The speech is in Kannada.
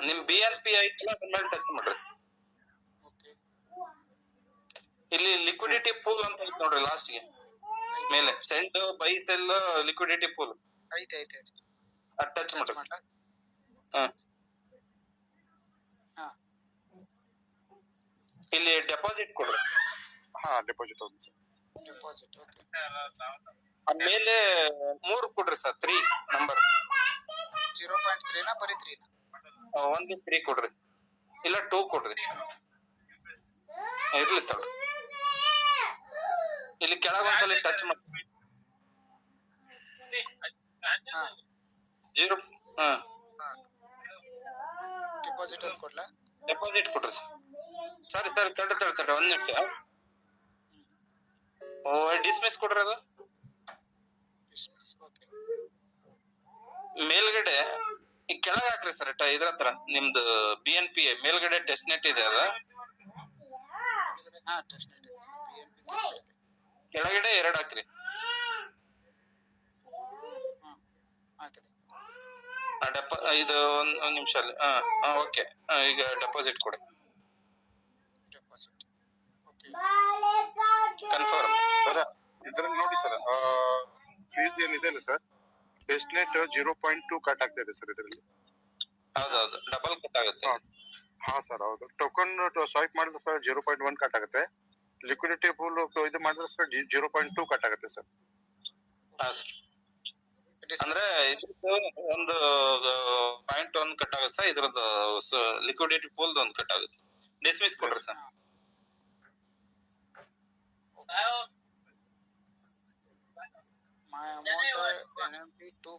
ನಿಮ್ BNP ಐತಲ್ಲ ಅದ್ರ ಮೇಲೆ ಟಚ್ ಮಾಡ್ರಿ. ಇಲ್ಲಿ ಲಿಕ್ವಿಡಿಟಿ ಪೂಲ್ ಅಂತ ಐತಿ ನೋಡ್ರಿ ಲಾಸ್ಟ್ ಗೆ ಮೇಲೆ send by cell liquidity pool ಐತೆ ಅದ್ ಟಚ್ ಮಾಡ್ರಿ. ಇಲ್ಲಿ ಡೆಪಾಸಿಟ್ ಕೊಡ್ರಿ. ಡೆಪಾಸಿಟ್ ಹೌದು ಸರ್. Deposit okay. ಆಮೇಲೆ 3 ಕೊಡ್ರಿ ಸರ್. 3 ನಂಬರ್ 0.3 ನಾ ಬರೀ 3 ನಾ? ಒಂದ್ 3 ಕೊಡ್ರಿ, ಇಲ್ಲ 2 ಕೊಡ್ರಿ. ಇರ್ಲಿ ತಡ್ರಿ. ಇಲ್ಲಿ ಕೆಳಗ ಒಂದ್ಸಲ ಟಚ್ ಮಾಡಿ 0 ಡೆಪಾಸಿಟ್ ಅಂತ ಕೊಡ್ಲಾ? ಡೆಪಾಸಿಟ್ ಕೊಡ್ರಿ ಸರ್. ಸರಿ ತಡ್ರಿ ಒಂದ್ ನಿಮಿಷ. ಡಿಸ್ಮಿಸ್ ಕೊಡ್ರಿ. ಅದು ಮೇಲ್ಗಡೆ ಈ ಕೆಳಗ ಹಾಕ್ರಿ ಸರ್. ಇದ್ರ ಹತ್ರ ನಿಮ್ದು BNP ಮೇಲ್ಗಡೆ ಟೆಸ್ಟ್ ನೆಟ್ ಇದೆ ಅದ ಕೆಳಗಡೆ 2 ಹಾಕ್ರಿ. ಇದು ಒಂದ್ ನಿಮಿಷ ಅಲ್ಲಿ. ಓಕೆ, ಈಗ ಡೆಪಾಸಿಟ್ ಕೊಡಿ. Confirm sir. ಇದ್ರಲ್ಲಿ ನೋಡಿ ಸರ್, ಫೀಸ್ ಏನಿದೆ ಅಲ್ಲ ಸರ್, ಟೆಸ್ಟ್ ನೆಟ್ 0.2 ಕಟ್ ಆಗ್ತಾ ಇದೆ ಸರ್ ಇದರಲ್ಲಿ. ಹೌದೌದು, ಡಬಲ್ ಕಟ್ ಆಗುತ್ತೆ. ಹಾ ಸರ್ ಹೌದು. ಟೋಕನ್ ಸ್ವೈಪ್ ಮಾಡಿದ್ರೆ ಸರ್ 0.1 ಕಟ್ ಆಗುತ್ತೆ. ಲಿಕ್ವಿಡಿಟಿ ಪೂಲ್ ಇದು ಮಾಡಿದ್ರೆ ಸರ್ 0.2 ಕಟ್ ಆಗುತ್ತೆ ಸರ್. ಅಂದ್ರೆ ಒಂದು 0.1 ಕಟ್ ಆಗುತ್ತೆ ಸರ್. ಇದ್ರದ್ದು ಲಿಕ್ವಿಡಿಟಿ ಪೂಲ್ ಒಂದು ಕಟ್ ಆಗುತ್ತೆ. ಡಿಸ್ಮಿಸ್ ಕೊಡ್ರಿ ಸರ್. My amount NMP 2.